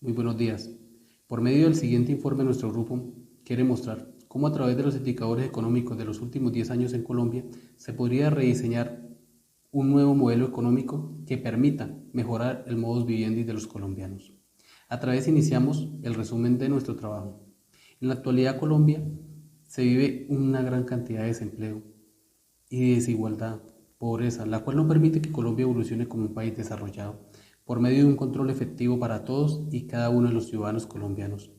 Muy buenos días. Por medio del siguiente informe, nuestro grupo quiere mostrar cómo a través de los indicadores económicos de los últimos 10 años en Colombia se podría rediseñar un nuevo modelo económico que permita mejorar el modus vivendi de los colombianos. A través iniciamos el resumen de nuestro trabajo. En la actualidad Colombia se vive una gran cantidad de desempleo y de desigualdad, pobreza, la cual no permite que Colombia evolucione como un país desarrollado, por medio de un control efectivo para todos y cada uno de los ciudadanos colombianos.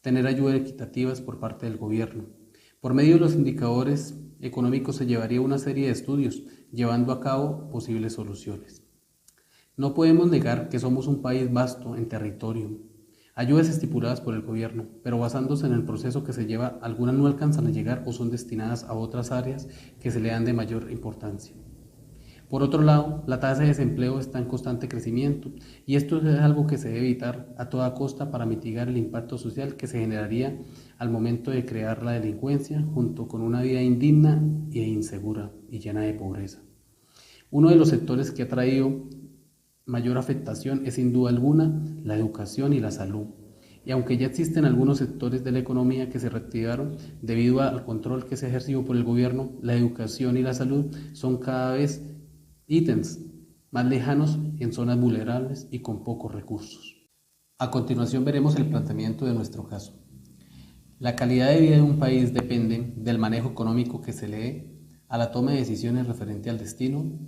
Tener ayudas equitativas por parte del gobierno. Por medio de los indicadores económicos se llevaría una serie de estudios, llevando a cabo posibles soluciones. No podemos negar que somos un país vasto en territorio. Ayudas estipuladas por el gobierno, pero basándose en el proceso que se lleva, algunas no alcanzan a llegar o son destinadas a otras áreas que se le dan de mayor importancia. Por otro lado, la tasa de desempleo está en constante crecimiento y esto es algo que se debe evitar a toda costa para mitigar el impacto social que se generaría al momento de crear la delincuencia junto con una vida indigna e insegura y llena de pobreza. Uno de los sectores que ha traído mayor afectación es sin duda alguna la educación y la salud. Y aunque ya existen algunos sectores de la economía que se reactivaron debido al control que se ejerció por el gobierno, la educación y la salud son cada vez ítems más lejanos en zonas vulnerables y con pocos recursos. A continuación veremos el planteamiento de nuestro caso. La calidad de vida de un país depende del manejo económico que se le dé a la toma de decisiones referente al destino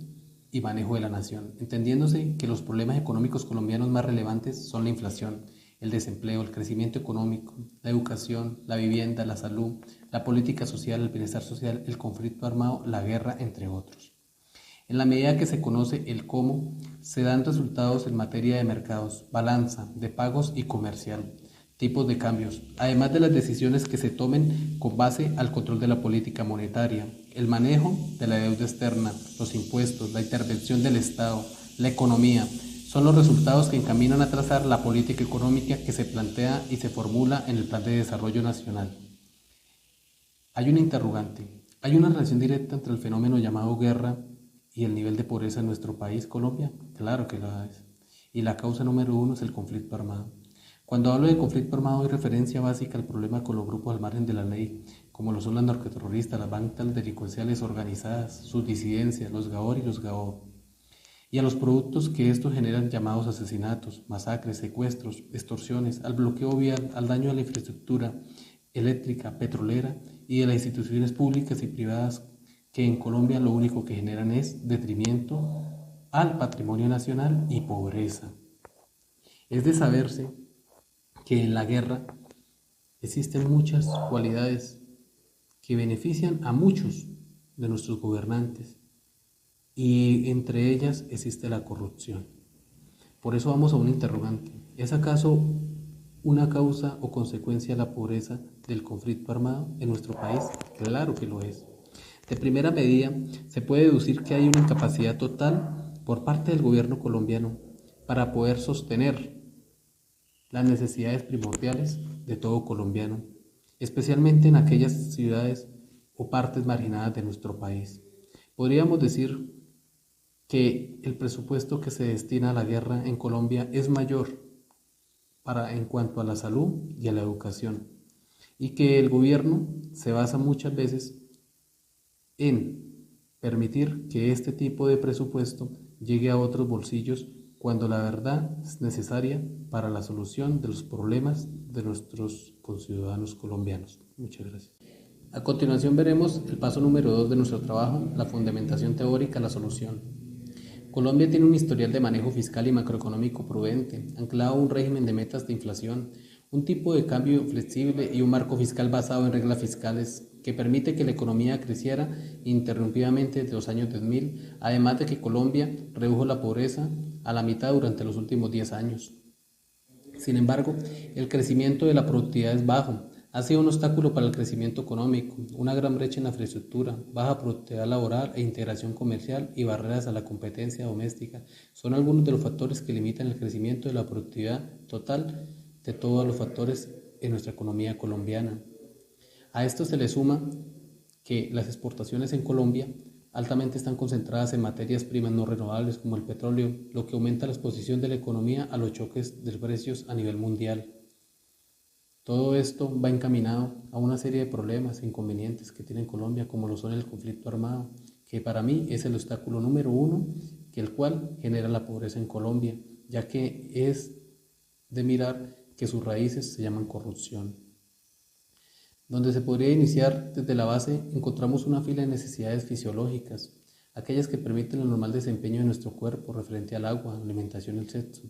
y manejo de la nación, entendiéndose que los problemas económicos colombianos más relevantes son la inflación, el desempleo, el crecimiento económico, la educación, la vivienda, la salud, la política social, el bienestar social, el conflicto armado, la guerra, entre otros. En la medida que se conoce el cómo, se dan resultados en materia de mercados, balanza, de pagos y comercial, tipos de cambios, además de las decisiones que se tomen con base al control de la política monetaria, el manejo de la deuda externa, los impuestos, la intervención del Estado, la economía, son los resultados que encaminan a trazar la política económica que se plantea y se formula en el Plan de Desarrollo Nacional. Hay una interrogante, ¿hay una relación directa entre el fenómeno llamado guerra y el nivel de pobreza en nuestro país, Colombia? Claro que la es. Y la causa número uno es el conflicto armado. Cuando hablo de conflicto armado hay referencia básica al problema con los grupos al margen de la ley, como lo son las narcoterroristas, las bandas delincuenciales organizadas, sus disidencias, los GAOR y los GAO, y a los productos que estos generan llamados asesinatos, masacres, secuestros, extorsiones, al bloqueo vial, al daño a la infraestructura eléctrica, petrolera y de las instituciones públicas y privadas que en Colombia lo único que generan es detrimento al patrimonio nacional y pobreza. Es de saberse que en la guerra existen muchas cualidades que benefician a muchos de nuestros gobernantes y entre ellas existe la corrupción. Por eso vamos a un interrogante. ¿Es acaso una causa o consecuencia de la pobreza del conflicto armado en nuestro país? Claro que lo es. De primera medida, se puede deducir que hay una incapacidad total por parte del gobierno colombiano para poder sostener las necesidades primordiales de todo colombiano, especialmente en aquellas ciudades o partes marginadas de nuestro país. Podríamos decir que el presupuesto que se destina a la guerra en Colombia es mayor en cuanto a la salud y a la educación, y que el gobierno se basa muchas veces en permitir que este tipo de presupuesto llegue a otros bolsillos cuando la verdad es necesaria para la solución de los problemas de nuestros conciudadanos colombianos. Muchas gracias. A continuación veremos el paso número 2 de nuestro trabajo, la fundamentación teórica, la solución. Colombia tiene un historial de manejo fiscal y macroeconómico prudente, anclado a un régimen de metas de inflación, un tipo de cambio flexible y un marco fiscal basado en reglas fiscales que permite que la economía creciera ininterrumpidamente desde los años 2000, además de que Colombia redujo la pobreza a la mitad durante los últimos 10 años. Sin embargo, el crecimiento de la productividad es bajo, ha sido un obstáculo para el crecimiento económico, una gran brecha en la infraestructura, baja productividad laboral e integración comercial y barreras a la competencia doméstica son algunos de los factores que limitan el crecimiento de la productividad total de todos los factores en nuestra economía colombiana. A esto se le suma que las exportaciones en Colombia altamente están concentradas en materias primas no renovables como el petróleo, lo que aumenta la exposición de la economía a los choques de precios a nivel mundial. Todo esto va encaminado a una serie de problemas e inconvenientes que tiene Colombia, como lo son el conflicto armado, que para mí es el obstáculo número uno, que el cual genera la pobreza en Colombia, ya que es de mirar que sus raíces se llaman corrupción. Donde se podría iniciar desde la base, encontramos una fila de necesidades fisiológicas, aquellas que permiten el normal desempeño de nuestro cuerpo referente al agua, alimentación y el sexo.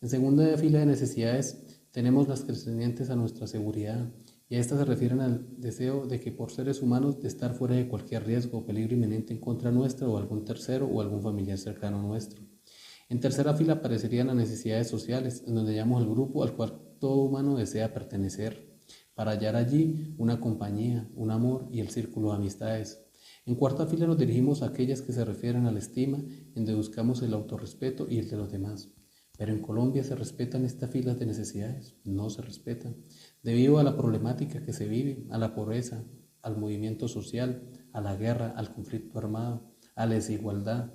En segunda fila de necesidades tenemos las crecientes a nuestra seguridad, y a estas se refieren al deseo de que por seres humanos de estar fuera de cualquier riesgo o peligro inminente en contra nuestra o algún tercero o algún familiar cercano nuestro. En tercera fila aparecerían las necesidades sociales, en donde hallamos el grupo al cual todo humano desea pertenecer, para hallar allí una compañía, un amor y el círculo de amistades. En cuarta fila nos dirigimos a aquellas que se refieren a la estima, en donde buscamos el autorrespeto y el de los demás. Pero en Colombia se respetan estas filas de necesidades, no se respetan, debido a la problemática que se vive, a la pobreza, al movimiento social, a la guerra, al conflicto armado, a la desigualdad,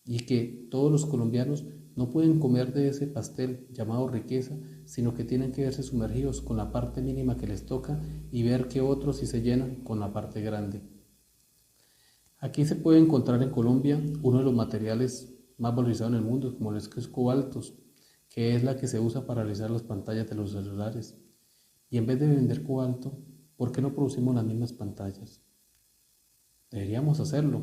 y que todos los colombianos no pueden comer de ese pastel llamado riqueza, sino que tienen que verse sumergidos con la parte mínima que les toca y ver que otros sí se llenan con la parte grande. Aquí se puede encontrar en Colombia uno de los materiales más valorizados en el mundo, como los que es cobaltos, que es la que se usa para realizar las pantallas de los celulares. Y en vez de vender cobalto, ¿por qué no producimos las mismas pantallas? Deberíamos hacerlo,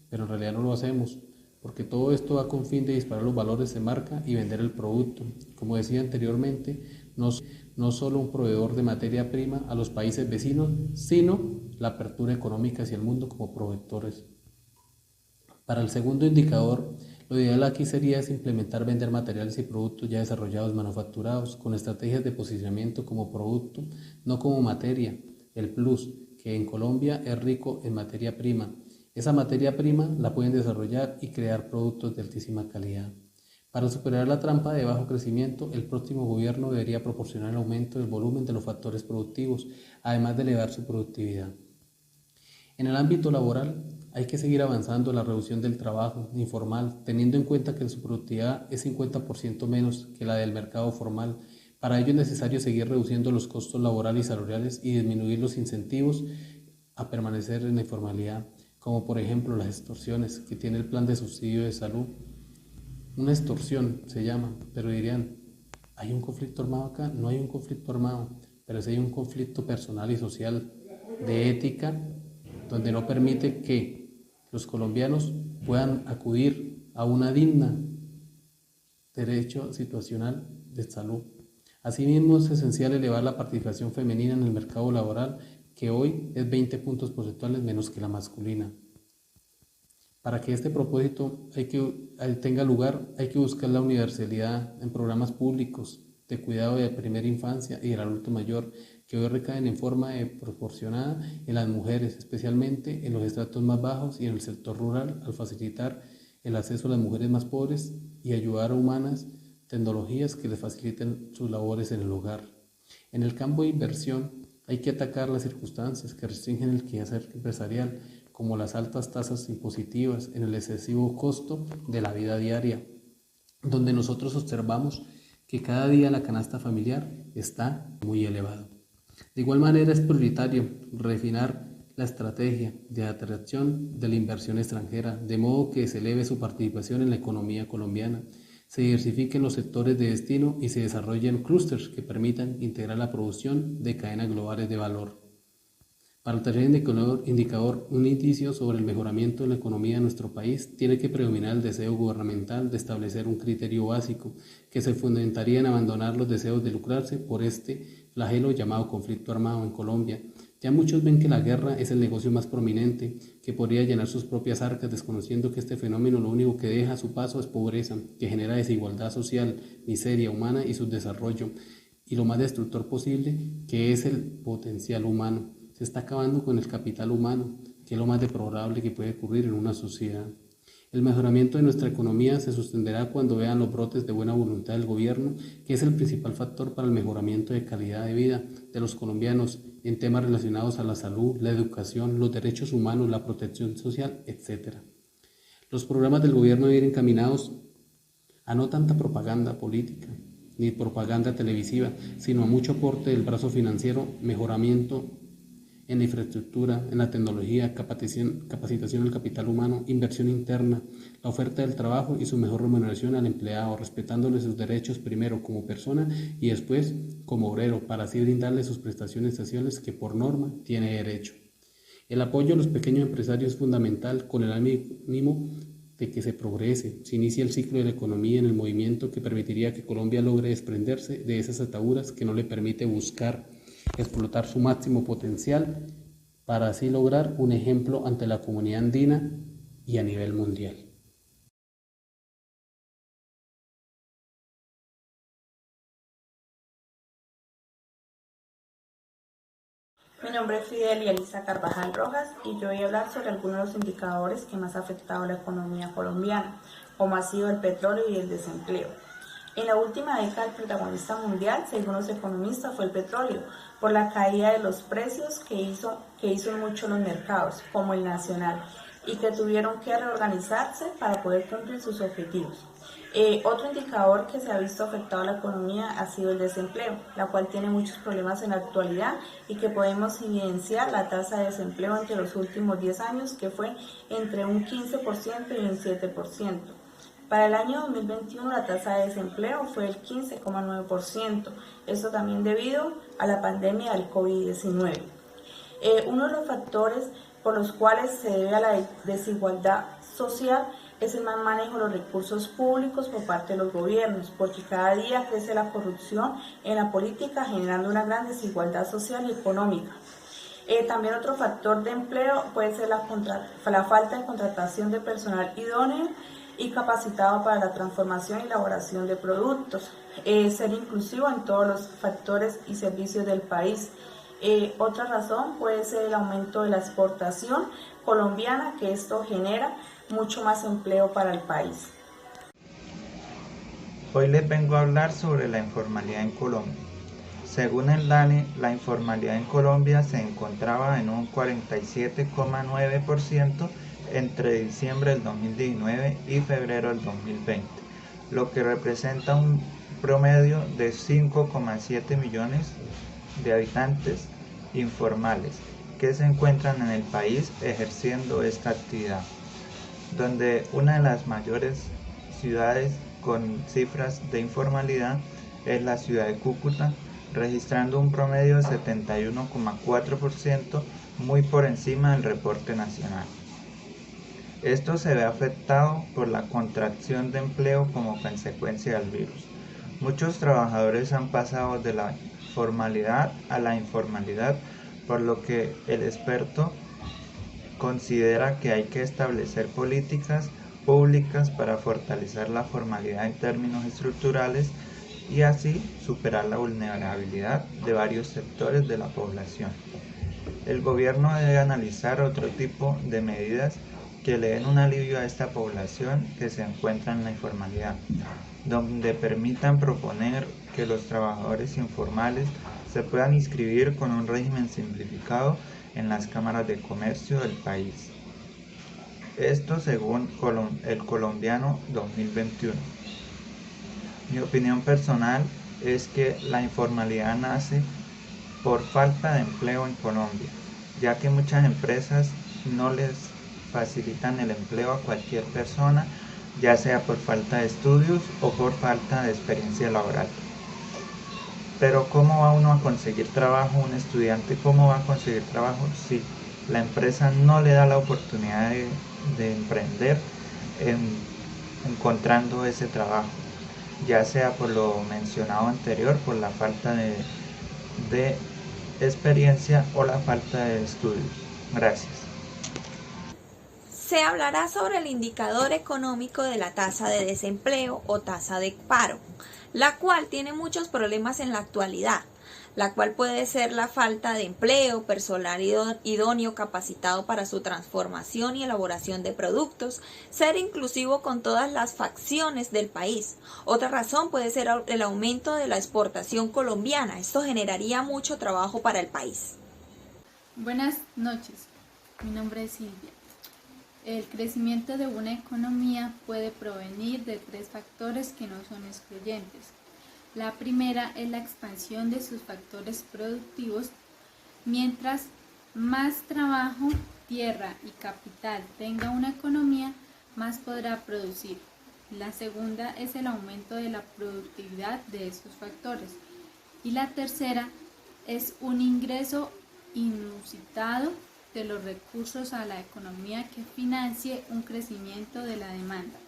pero en realidad no lo hacemos, porque todo esto va con fin de disparar los valores de marca y vender el producto. Como decía anteriormente, no solo un proveedor de materia prima a los países vecinos, sino la apertura económica hacia el mundo como proveedores. Para el segundo indicador, lo ideal aquí sería implementar vender materiales y productos ya desarrollados manufacturados con estrategias de posicionamiento como producto, no como materia, el plus, que en Colombia es rico en materia prima. Esa materia prima la pueden desarrollar y crear productos de altísima calidad. Para superar la trampa de bajo crecimiento, el próximo gobierno debería proporcionar el aumento del volumen de los factores productivos, además de elevar su productividad. En el ámbito laboral, hay que seguir avanzando en la reducción del trabajo informal, teniendo en cuenta que su productividad es 50% menos que la del mercado formal. Para ello es necesario seguir reduciendo los costos laborales y salariales y disminuir los incentivos a permanecer en la informalidad, como por ejemplo las extorsiones que tiene el plan de subsidio de salud. Una extorsión se llama, pero dirían, ¿hay un conflicto armado acá? No hay un conflicto armado, pero sí hay un conflicto personal y social, de ética, donde no permite que los colombianos puedan acudir a una digna derecho situacional de salud. Asimismo, es esencial elevar la participación femenina en el mercado laboral, que hoy es 20 puntos porcentuales menos que la masculina. Para que este propósito tenga lugar, hay que buscar la universalidad en programas públicos de cuidado de primera infancia y del adulto mayor, que hoy recaen en forma proporcionada en las mujeres, especialmente en los estratos más bajos y en el sector rural, al facilitar el acceso a las mujeres más pobres y ayudar a humanas tecnologías que les faciliten sus labores en el hogar. En el campo de inversión, hay que atacar las circunstancias que restringen el quehacer empresarial, como las altas tasas impositivas en el excesivo costo de la vida diaria, donde nosotros observamos que cada día la canasta familiar está muy elevada. De igual manera es prioritario refinar la estrategia de atracción de la inversión extranjera, de modo que se eleve su participación en la economía colombiana, se diversifiquen los sectores de destino y se desarrollen clústeres que permitan integrar la producción de cadenas globales de valor. Para el tercer indicador, un indicio sobre el mejoramiento de la economía de nuestro país, tiene que predominar el deseo gubernamental de establecer un criterio básico que se fundamentaría en abandonar los deseos de lucrarse por este flagelo llamado conflicto armado en Colombia. Ya muchos ven que la guerra es el negocio más prominente, que podría llenar sus propias arcas, desconociendo que este fenómeno lo único que deja a su paso es pobreza, que genera desigualdad social, miseria humana y subdesarrollo, y lo más destructor posible, que es el potencial humano. Se está acabando con el capital humano, que es lo más deplorable que puede ocurrir en una sociedad. El mejoramiento de nuestra economía se sostendrá cuando vean los brotes de buena voluntad del gobierno, que es el principal factor para el mejoramiento de calidad de vida de los colombianos en temas relacionados a la salud, la educación, los derechos humanos, la protección social, etc. Los programas del gobierno deben ir encaminados a no tanta propaganda política ni propaganda televisiva, sino a mucho aporte del brazo financiero, mejoramiento en la infraestructura, en la tecnología, capacitación del capital humano, inversión interna, la oferta del trabajo y su mejor remuneración al empleado, respetándole sus derechos primero como persona y después como obrero, para así brindarle sus prestaciones sociales que por norma tiene derecho. El apoyo a los pequeños empresarios es fundamental con el ánimo de que se progrese, se inicia el ciclo de la economía en el movimiento que permitiría que Colombia logre desprenderse de esas ataduras que no le permite buscar explotar su máximo potencial para así lograr un ejemplo ante la comunidad andina y a nivel mundial. Mi nombre es Fidelia Elisa Carvajal Rojas y yo voy a hablar sobre algunos de los indicadores que más han afectado a la economía colombiana, como ha sido el petróleo y el desempleo. En la última década, el protagonista mundial, según los economistas, fue el petróleo, por la caída de los precios que hizo en muchos los mercados, como el nacional, y que tuvieron que reorganizarse para poder cumplir sus objetivos. Otro indicador que se ha visto afectado a la economía ha sido el desempleo, la cual tiene muchos problemas en la actualidad y que podemos evidenciar la tasa de desempleo entre los últimos 10 años, que fue entre un 15% y un 7%. Para el año 2021 la tasa de desempleo fue el 15,9%, esto también debido a la pandemia del COVID-19. Uno de los factores por los cuales se debe a la desigualdad social es el mal manejo de los recursos públicos por parte de los gobiernos, porque cada día crece la corrupción en la política, generando una gran desigualdad social y económica. También otro factor de empleo puede ser la falta de contratación de personal idóneo y capacitado para la transformación y elaboración de productos, ser inclusivo en todos los factores y servicios del país. Otra razón puede ser el aumento de la exportación colombiana, que esto genera mucho más empleo para el país. Hoy les vengo a hablar sobre la informalidad en Colombia. Según el DANE, la informalidad en Colombia se encontraba en un 47,9% entre diciembre del 2019 y febrero del 2020, lo que representa un promedio de 5,7 millones de habitantes informales que se encuentran en el país ejerciendo esta actividad, donde una de las mayores ciudades con cifras de informalidad es la ciudad de Cúcuta, registrando un promedio de 71,4%, muy por encima del reporte nacional. Esto se ve afectado por la contracción de empleo como consecuencia del virus. Muchos trabajadores han pasado de la formalidad a la informalidad, por lo que el experto considera que hay que establecer políticas públicas para fortalecer la formalidad en términos estructurales y así superar la vulnerabilidad de varios sectores de la población. El gobierno debe analizar otro tipo de medidas que le den un alivio a esta población que se encuentra en la informalidad, donde permitan proponer que los trabajadores informales se puedan inscribir con un régimen simplificado en las cámaras de comercio del país. Esto según el Colombiano 2021. Mi opinión personal es que la informalidad nace por falta de empleo en Colombia, ya que muchas empresas no les facilitan el empleo a cualquier persona, ya sea por falta de estudios o por falta de experiencia laboral. Pero ¿cómo va uno a conseguir trabajo? Un estudiante, ¿cómo va a conseguir trabajo si la empresa no le da la oportunidad de emprender encontrando ese trabajo? Ya sea por lo mencionado anterior, por la falta de experiencia o la falta de estudios. Gracias. Se hablará sobre el indicador económico de la tasa de desempleo o tasa de paro, la cual tiene muchos problemas en la actualidad, la cual puede ser la falta de empleo, personal idóneo capacitado para su transformación y elaboración de productos, ser inclusivo con todas las facciones del país. Otra razón puede ser el aumento de la exportación colombiana. Esto generaría mucho trabajo para el país. Buenas noches, mi nombre es Silvia. El crecimiento de una economía puede provenir de 3 factores que no son excluyentes. La primera es la expansión de sus factores productivos. Mientras más trabajo, tierra y capital tenga una economía, más podrá producir. La segunda es el aumento de la productividad de esos factores. Y la tercera es un ingreso inusitado de los recursos a la economía que financie un crecimiento de la demanda.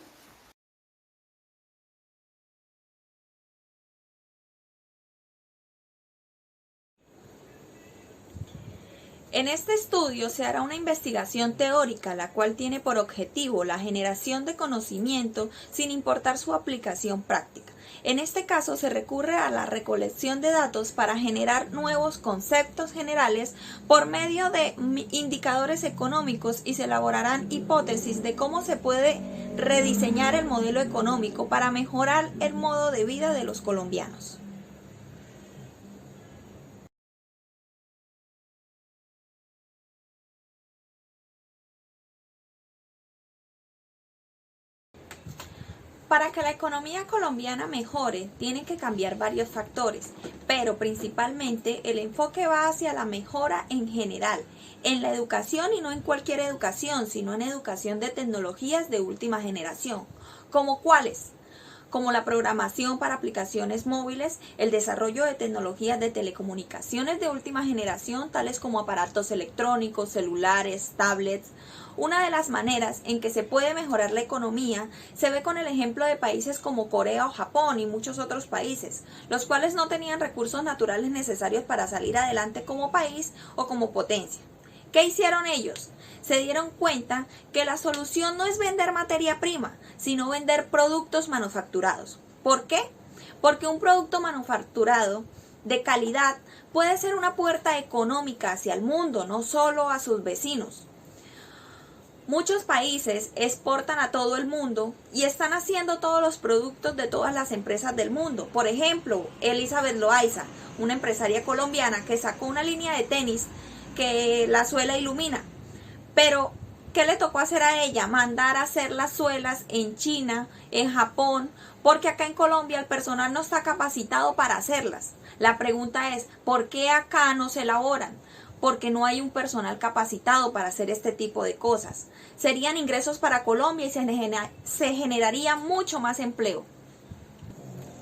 En este estudio se hará una investigación teórica, la cual tiene por objetivo la generación de conocimiento sin importar su aplicación práctica. En este caso se recurre a la recolección de datos para generar nuevos conceptos generales por medio de indicadores económicos y se elaborarán hipótesis de cómo se puede rediseñar el modelo económico para mejorar el modo de vida de los colombianos. Para que la economía colombiana mejore, tienen que cambiar varios factores, pero principalmente el enfoque va hacia la mejora en general, en la educación y no en cualquier educación, sino en educación de tecnologías de última generación. ¿Como cuáles? Como la programación para aplicaciones móviles, el desarrollo de tecnologías de telecomunicaciones de última generación, tales como aparatos electrónicos, celulares, tablets. Una de las maneras en que se puede mejorar la economía se ve con el ejemplo de países como Corea o Japón y muchos otros países, los cuales no tenían recursos naturales necesarios para salir adelante como país o como potencia. ¿Qué hicieron ellos? Se dieron cuenta que la solución no es vender materia prima, sino vender productos manufacturados. ¿Por qué? Porque un producto manufacturado de calidad puede ser una puerta económica hacia el mundo, no solo a sus vecinos. Muchos países exportan a todo el mundo y están haciendo todos los productos de todas las empresas del mundo. Por ejemplo, Elizabeth Loaiza, una empresaria colombiana que sacó una línea de tenis que la suela ilumina. Pero, ¿qué le tocó hacer a ella? Mandar a hacer las suelas en China, en Japón, porque acá en Colombia el personal no está capacitado para hacerlas. La pregunta es, ¿por qué acá no se elaboran? Porque no hay un personal capacitado para hacer este tipo de cosas. Serían ingresos para Colombia y se generaría mucho más empleo.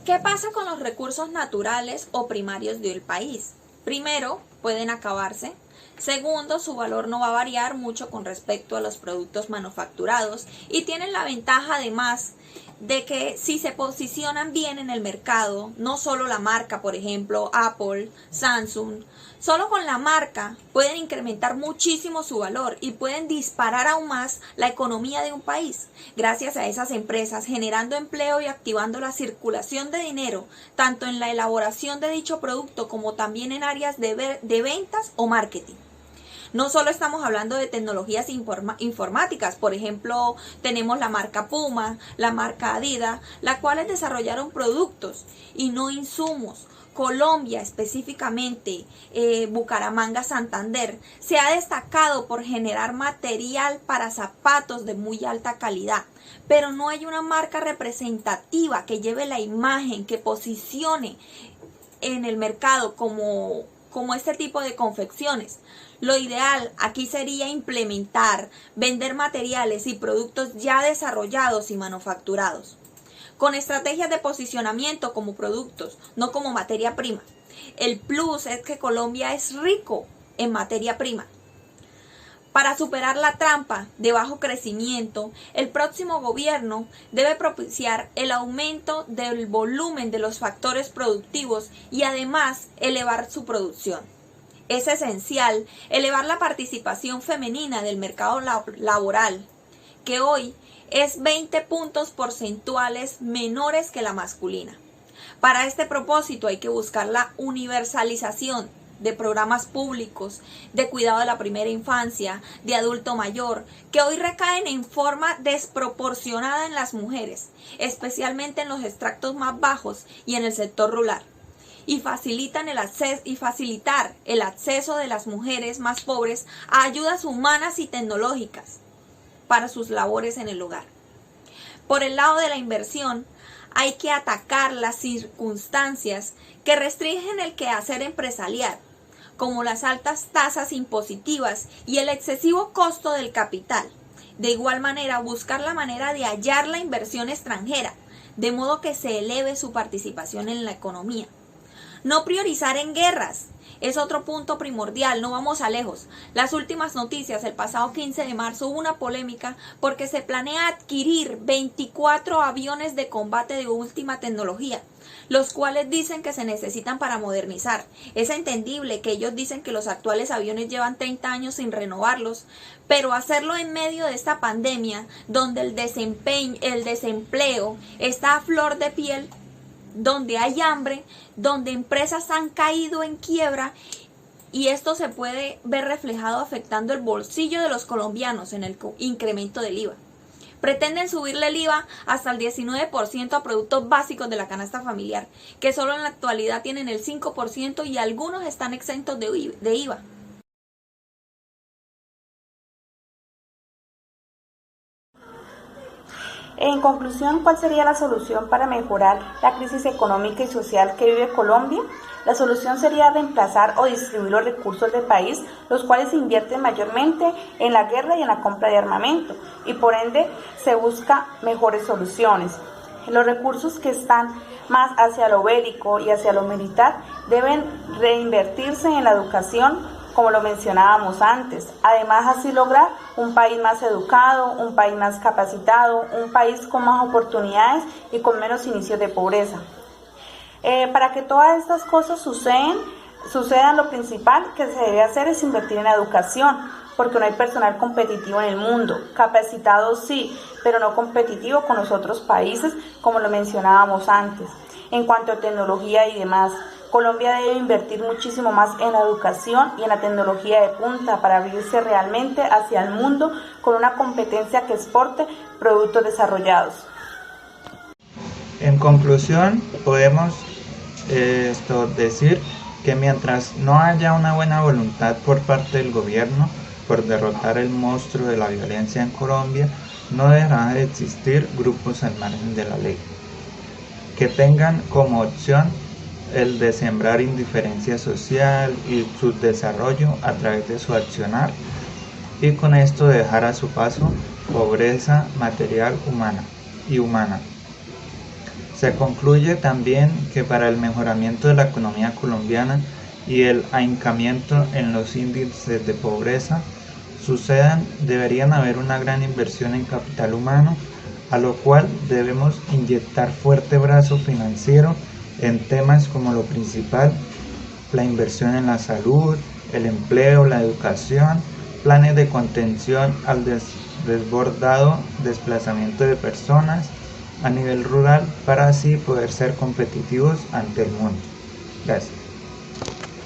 ¿Qué pasa con los recursos naturales o primarios del país? Primero, pueden acabarse. Segundo, su valor no va a variar mucho con respecto a los productos manufacturados y tienen la ventaja además de que si se posicionan bien en el mercado, no solo la marca, por ejemplo, Apple, Samsung, solo con la marca pueden incrementar muchísimo su valor y pueden disparar aún más la economía de un país gracias a esas empresas, generando empleo y activando la circulación de dinero, tanto en la elaboración de dicho producto como también en áreas de ventas o marketing. No solo estamos hablando de tecnologías informáticas, por ejemplo, tenemos la marca Puma, la marca Adidas, las cuales desarrollaron productos y no insumos. Colombia, específicamente Bucaramanga, Santander, se ha destacado por generar material para zapatos de muy alta calidad, pero no hay una marca representativa que lleve la imagen, que posicione en el mercado como este tipo de confecciones. Lo ideal aquí sería implementar, vender materiales y productos ya desarrollados y manufacturados, con estrategias de posicionamiento como productos, no como materia prima. El plus es que Colombia es rico en materia prima. Para superar la trampa de bajo crecimiento, el próximo gobierno debe propiciar el aumento del volumen de los factores productivos y además elevar su producción. Es esencial elevar la participación femenina del mercado laboral, que hoy es 20 puntos porcentuales menores que la masculina. Para este propósito hay que buscar la universalización de programas públicos, de cuidado de la primera infancia, de adulto mayor, que hoy recaen en forma desproporcionada en las mujeres, especialmente en los estratos más bajos y en el sector rural, y facilitar el acceso de las mujeres más pobres a ayudas humanas y tecnológicas. para sus labores en el hogar. Por el lado de la inversión, hay que atacar las circunstancias que restringen el quehacer empresarial, como las altas tasas impositivas y el excesivo costo del capital. De igual manera, buscar la manera de hallar la inversión extranjera, de modo que se eleve su participación en la economía. No priorizar en guerras es otro punto primordial, no vamos a lejos. Las últimas noticias, el pasado 15 de marzo hubo una polémica porque se planea adquirir 24 aviones de combate de última tecnología, los cuales dicen que se necesitan para modernizar. Es entendible que ellos dicen que los actuales aviones llevan 30 años sin renovarlos, pero hacerlo en medio de esta pandemia, donde el desempleo está a flor de piel, donde hay hambre, donde empresas han caído en quiebra, y esto se puede ver reflejado afectando el bolsillo de los colombianos en el incremento del IVA. Pretenden subirle el IVA hasta el 19% a productos básicos de la canasta familiar, que solo en la actualidad tienen el 5% y algunos están exentos de IVA. En conclusión, ¿cuál sería la solución para mejorar la crisis económica y social que vive Colombia? La solución sería reemplazar o distribuir los recursos del país, los cuales se invierten mayormente en la guerra y en la compra de armamento, y por ende se busca mejores soluciones. Los recursos que están más hacia lo bélico y hacia lo militar deben reinvertirse en la educación, como lo mencionábamos antes. Además, así lograr un país más educado, un país más capacitado, un país con más oportunidades y con menos inicios de pobreza. Para que todas estas cosas sucedan, lo principal que se debe hacer es invertir en la educación, porque no hay personal competitivo en el mundo. Capacitado sí, pero no competitivo con los otros países, como lo mencionábamos antes. En cuanto a tecnología y demás, Colombia debe invertir muchísimo más en la educación y en la tecnología de punta para abrirse realmente hacia el mundo con una competencia que exporte productos desarrollados. En conclusión, podemos decir que mientras no haya una buena voluntad por parte del gobierno por derrotar el monstruo de la violencia en Colombia, no dejará de existir grupos al margen de la ley, que tengan como opción el de sembrar indiferencia social y su desarrollo a través de su accionar, y con esto dejar a su paso pobreza material y humana. Se concluye también que para el mejoramiento de la economía colombiana y el ahincamiento en los índices de pobreza deberían haber una gran inversión en capital humano, a lo cual debemos inyectar fuerte brazo financiero en temas como lo principal, la inversión en la salud, el empleo, la educación, planes de contención al desbordado desplazamiento de personas a nivel rural, para así poder ser competitivos ante el mundo. Gracias.